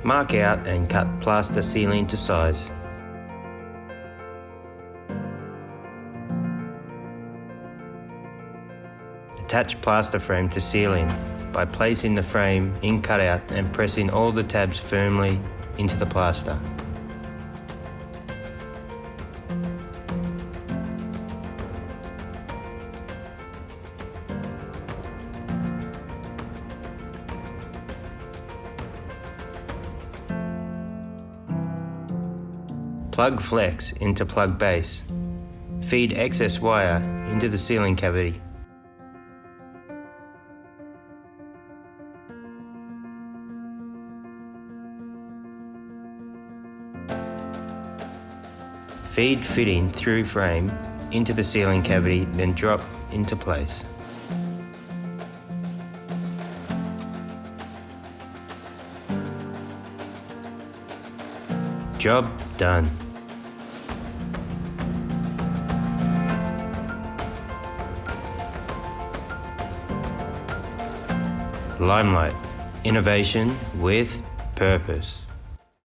Mark out and cut plaster ceiling to size. Attach plaster frame to ceiling by placing the frame in cutout and pressing all the tabs firmly into the plaster. Plug flex into plug base. Feed excess wire into the ceiling cavity. Feed fitting through frame into the ceiling cavity, then drop into place. Job done. LimeLite. Innovation with purpose.